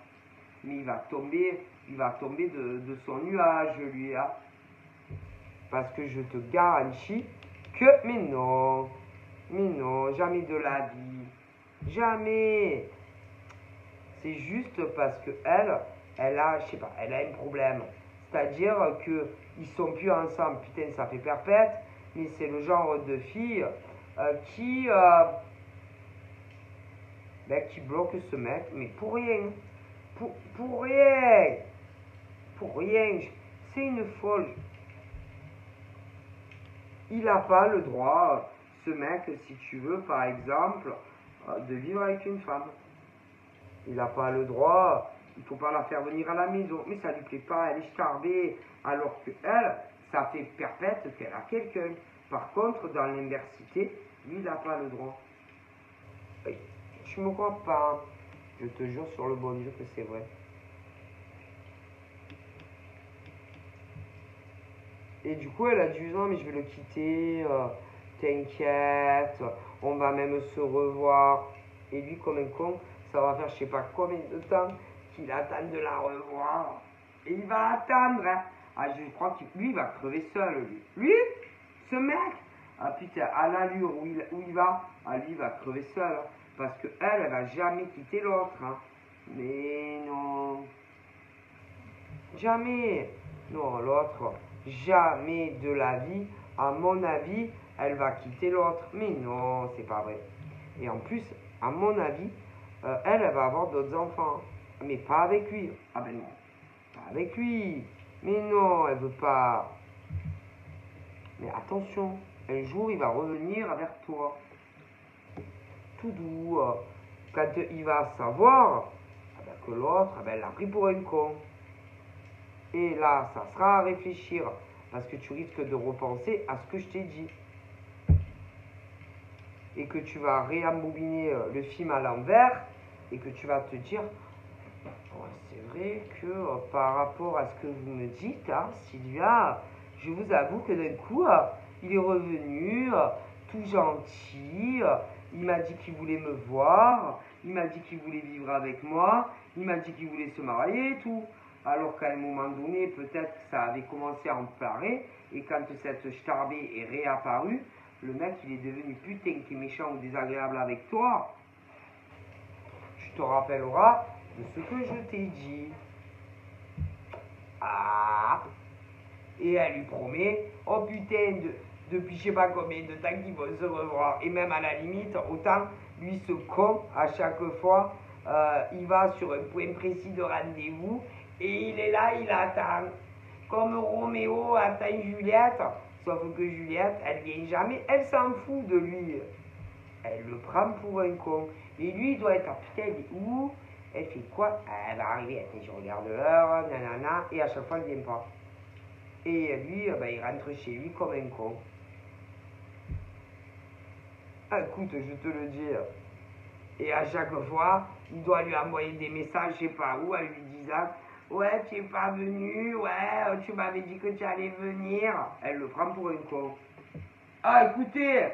Mais il va tomber de son nuage, lui. Hein. Parce que je te garantis que, mais non, jamais de la vie, jamais. C'est juste parce que elle a, je sais pas, elle a un problème. C'est-à-dire qu'ils sont plus ensemble. Putain, ça fait perpète, mais c'est le genre de fille qui bloque ce mec, mais pour rien. Pour rien. Pour rien. C'est une folle. Il n'a pas le droit, ce mec, si tu veux, par exemple, de vivre avec une femme. Il n'a pas le droit, il ne faut pas la faire venir à la maison. Mais ça ne lui plaît pas, elle est starbée. Alors que elle, ça fait perpète qu'elle a quelqu'un. Par contre, dans l'inversité, lui, il n'a pas le droit. Et tu me crois pas, je te jure sur le bon Dieu que c'est vrai. Et du coup, elle a dit non, mais je vais le quitter, t'inquiète, on va même se revoir. Et lui, comme un con, ça va faire je sais pas combien de temps qu'il attend de la revoir. Et il va attendre. Hein. Ah, je crois que lui, il va crever seul, lui. Lui, ce mec, ah putain, à l'allure où il va, ah, lui, il va crever seul. Hein, parce qu'elle, elle va jamais quitter l'autre. Hein. Mais non. Jamais. Non, l'autre, jamais de la vie, à mon avis, elle va quitter l'autre. Mais non, c'est pas vrai. Et en plus, à mon avis, elle va avoir d'autres enfants. Mais pas avec lui. Ah ben non, pas avec lui. Mais non, elle veut pas. Mais attention, un jour, il va revenir vers toi. Tout doux. Quand il va savoir que l'autre, elle l'a pris pour un con. Et là, ça sera à réfléchir, parce que tu risques de repenser à ce que je t'ai dit. Et que tu vas réembobiner le film à l'envers, et que tu vas te dire, oh, c'est vrai que par rapport à ce que vous me dites, hein, Sylvia, je vous avoue que d'un coup, il est revenu tout gentil, il m'a dit qu'il voulait me voir, il m'a dit qu'il voulait vivre avec moi, il m'a dit qu'il voulait se marier et tout. Alors qu'à un moment donné, peut-être que ça avait commencé à en parler, et quand cette starbée est réapparue, le mec, il est devenu putain qui est méchant ou désagréable avec toi. Tu te rappelleras de ce que je t'ai dit. Ah! Et elle lui promet, oh putain, depuis je sais pas combien de temps qu'ils vont se revoir. Et même à la limite, autant lui ce con, à chaque fois, il va sur un point précis de rendez-vous et il est là, il attend. Comme Roméo attend Juliette, sauf que Juliette, elle vient jamais, elle s'en fout de lui. Elle le prend pour un con. Et lui, il doit être, putain, il est où? Elle fait quoi? Elle va arriver, elle fait, je regarde l'heure, nanana, et à chaque fois, elle vient pas. Et lui, il rentre chez lui comme un con. Ah, écoute, je te le dis. Et à chaque fois, il doit lui envoyer des messages, je sais pas où, en lui disant, ouais, tu es pas venu, ouais, tu m'avais dit que tu allais venir. Elle le prend pour un con. Ah, écoutez,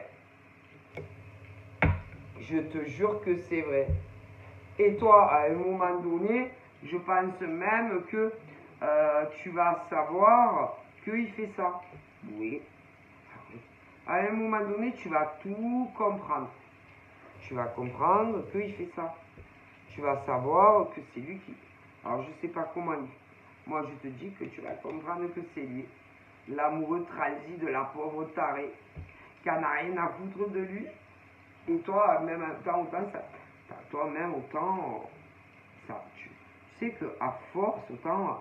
je te jure que c'est vrai. Et toi, à un moment donné, je pense même que tu vas savoir qu'il fait ça. Oui. À un moment donné, tu vas tout comprendre. Tu vas comprendre qu'il fait ça. Tu vas savoir que c'est lui qui... Alors, je ne sais pas comment il... Moi, je te dis que tu vas comprendre que c'est lui. L'amoureux transi de la pauvre tarée, qui n'en a rien à foutre de lui. Et toi, même autant ça... Toi-même, autant... Ça, tu sais qu'à force, autant...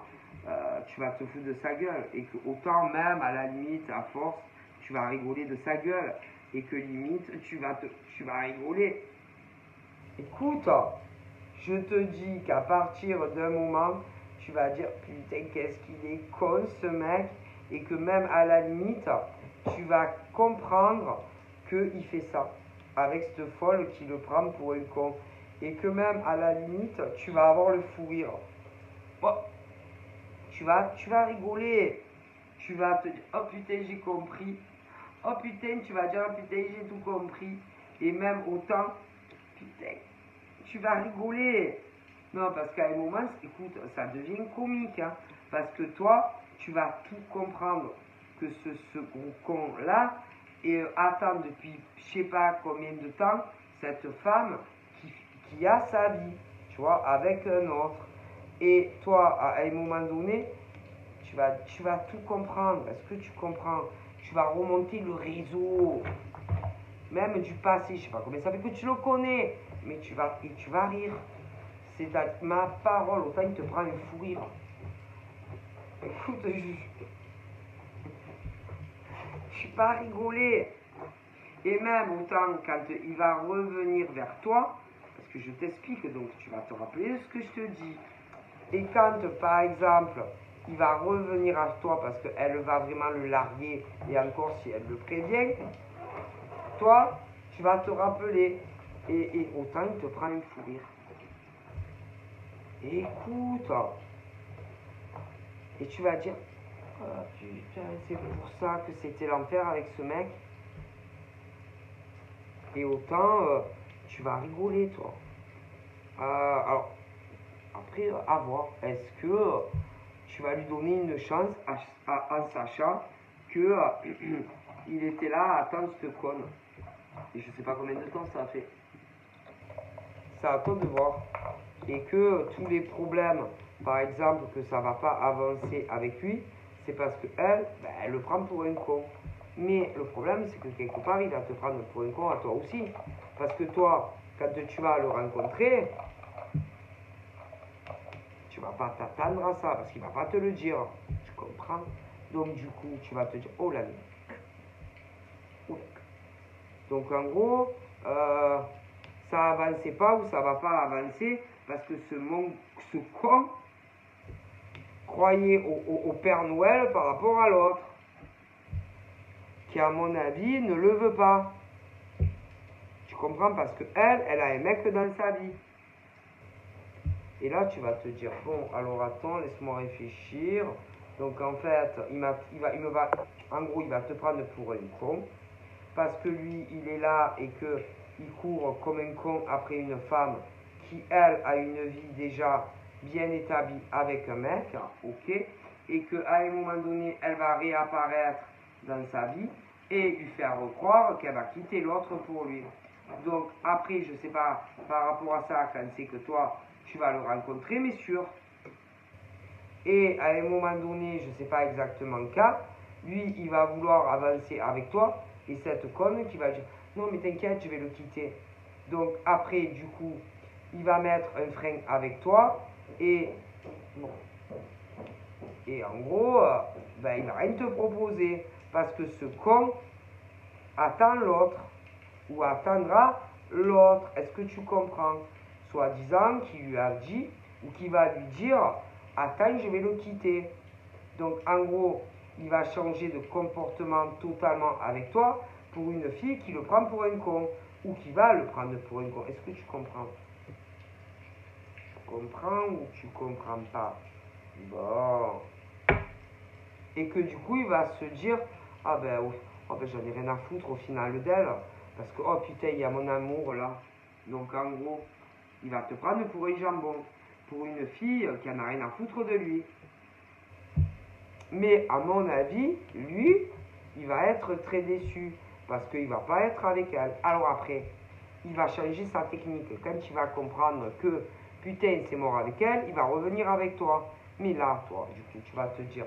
tu vas te foutre de sa gueule. Et que autant même, à la limite, à force, tu vas rigoler de sa gueule. Et que limite, tu vas rigoler. Écoute, je te dis qu'à partir d'un moment, tu vas dire, putain, qu'est-ce qu'il est con ce mec, et que même à la limite, tu vas comprendre qu'il fait ça, avec cette folle qui le prend pour un con, et que même à la limite, tu vas avoir le fou rire. Bon, tu vas rigoler, tu vas te dire, oh putain, j'ai compris, oh putain, tu vas dire, oh putain, j'ai tout compris, et même autant, putain, tu vas rigoler. Non, parce qu'à un moment, écoute, ça devient comique. Hein, parce que toi, tu vas tout comprendre. Que ce gros con-là attend depuis je sais pas combien de temps cette femme qui a sa vie, tu vois, avec un autre. Et toi, à un moment donné, tu vas tout comprendre. Est-ce que tu comprends? Tu vas remonter le réseau, même du passé, je sais pas combien ça fait que tu le connais, mais tu vas rire. C'est ma parole, autant il te prend un fou rire. Écoute, je suis pas rigolé. Et même autant quand il va revenir vers toi, parce que je t'explique, donc tu vas te rappeler ce que je te dis. Et quand, par exemple, il va revenir à toi parce qu'elle va vraiment le larguer, et encore si elle le prévient, toi, tu vas te rappeler. Et autant il te prend un fou rire. Écoute, et tu vas dire, oh, putain, c'est pour ça que c'était l'enfer avec ce mec. Et autant, tu vas rigoler, toi. Alors, après, à voir. Est-ce que tu vas lui donner une chance en sachant que il était là à attendre cette conne. Et je sais pas combien de temps ça a fait. C'est à toi de voir. Et que tous les problèmes, par exemple, que ça va pas avancer avec lui, c'est parce qu'elle, elle le prend pour un con. Mais le problème, c'est que quelque part, il va te prendre pour un con à toi aussi. Parce que toi, quand tu vas le rencontrer, tu vas pas t'attendre à ça, parce qu'il va pas te le dire. Tu comprends? Donc du coup, tu vas te dire, oh là là. Donc en gros, ça avançait pas ou ça va pas avancer parce que ce con croyait au Père Noël par rapport à l'autre, qui à mon avis ne le veut pas. Tu comprends? Parce que elle a un mec dans sa vie. Et là, tu vas te dire, bon, alors attends, laisse-moi réfléchir. Donc en fait, en gros, il va te prendre pour un con. Parce que lui, il est là et qu'il court comme un con après une femme qui, elle, a une vie déjà bien établie avec un mec, ok, et qu'à un moment donné, elle va réapparaître dans sa vie et lui faire croire qu'elle va quitter l'autre pour lui. Donc après, je sais pas, par rapport à ça, quand c'est que toi, tu vas le rencontrer, mais sûr. Et à un moment donné, je sais pas exactement quand, lui, il va vouloir avancer avec toi, et cette conne qui va dire, non mais t'inquiète, je vais le quitter. Donc après, du coup, il va mettre un frein avec toi et bon. Et en gros, ben, il va rien te proposer parce que ce con attend l'autre ou attendra l'autre. Est-ce que tu comprends? Soi-disant qu'il lui a dit ou qu'il va lui dire attends, je vais le quitter. Donc en gros, il va changer de comportement totalement avec toi pour une fille qui le prend pour un con ou qui va le prendre pour un con. Est-ce que tu comprends? Tu comprends ou tu comprends pas? Bon. Et que du coup, il va se dire ah ben, oh, ben j'en ai rien à foutre au final d'elle. Parce que oh putain, il y a mon amour là. Donc en gros, il va te prendre pour un jambon. Pour une fille qui en a rien à foutre de lui. Mais à mon avis, lui, il va être très déçu. Parce qu'il ne va pas être avec elle. Alors après, il va changer sa technique. Quand il va comprendre que putain, c'est mort avec elle, il va revenir avec toi. Mais là, toi, du coup, tu vas te dire,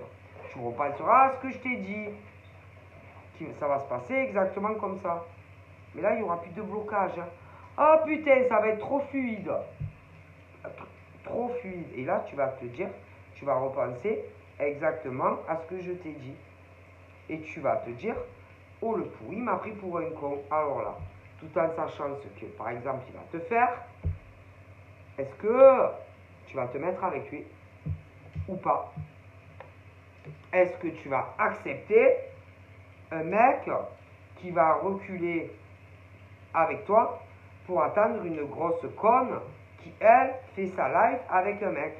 tu repenseras à ce que je t'ai dit. Ça va se passer exactement comme ça. Mais là, il n'y aura plus de blocage. Oh putain, ça va être trop fluide. Trop fluide. Et là, tu vas te dire, tu vas repenser exactement à ce que je t'ai dit. Et tu vas te dire, oh le pourri m'a pris pour un con. Alors là, tout en sachant ce que, par exemple, il va te faire, est-ce que tu vas te mettre avec lui ou pas? Est-ce que tu vas accepter un mec qui va reculer avec toi pour attendre une grosse conne qui, elle, fait sa life avec un mec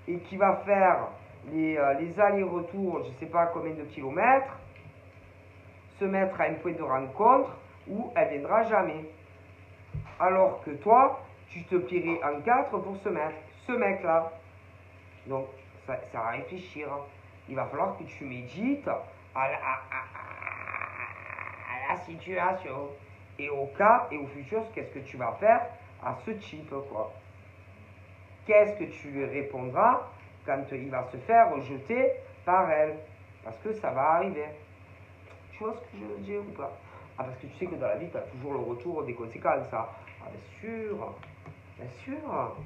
et qui va faire les allers-retours, je ne sais pas combien de kilomètres, se mettre à un point de rencontre où elle viendra jamais. Alors que toi, tu te plierais en quatre pour ce mec-là. Donc, ça va réfléchir. Il va falloir que tu médites à la situation. Et au cas et au futur, qu'est-ce que tu vas faire à ce type, quoi? Qu'est-ce que tu lui répondras quand il va se faire rejeter par elle? Parce que ça va arriver. Tu vois ce que je veux dire ou pas? Ah, parce que tu sais que dans la vie, tu as toujours le retour des conséquences, ça. Ah, bien sûr. Bien sûr.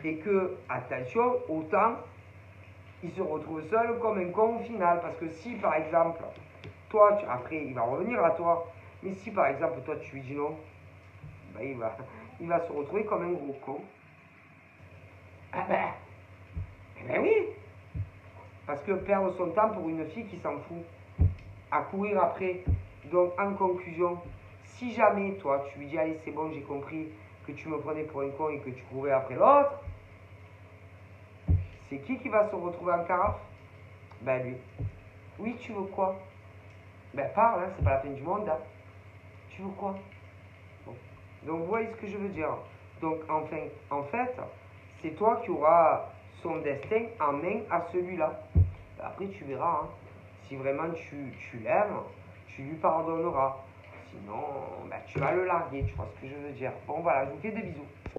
Et que, attention, autant, il se retrouve seul comme un con au final. Parce que si, par exemple, toi, après, il va revenir à toi. Mais si, par exemple, toi, tu lui dis non, ben, il va se retrouver comme un gros con. Ah ben oui. Parce que perdre son temps pour une fille qui s'en fout, à courir après. Donc, en conclusion, si jamais, toi, tu lui dis, allez, c'est bon, j'ai compris que tu me prenais pour un con et que tu courais après l'autre, c'est qui va se retrouver en carafe? Ben lui. Oui, tu veux quoi? Ben parle, hein, c'est pas la fin du monde. Hein. Tu veux quoi? Bon. Donc vous voyez ce que je veux dire. Donc enfin, en fait, c'est toi qui auras son destin en main à celui-là. Après tu verras, hein, si vraiment tu l'aimes, tu lui pardonneras. Sinon, ben, tu vas le larguer, tu vois ce que je veux dire. Bon voilà, je vous fais des bisous.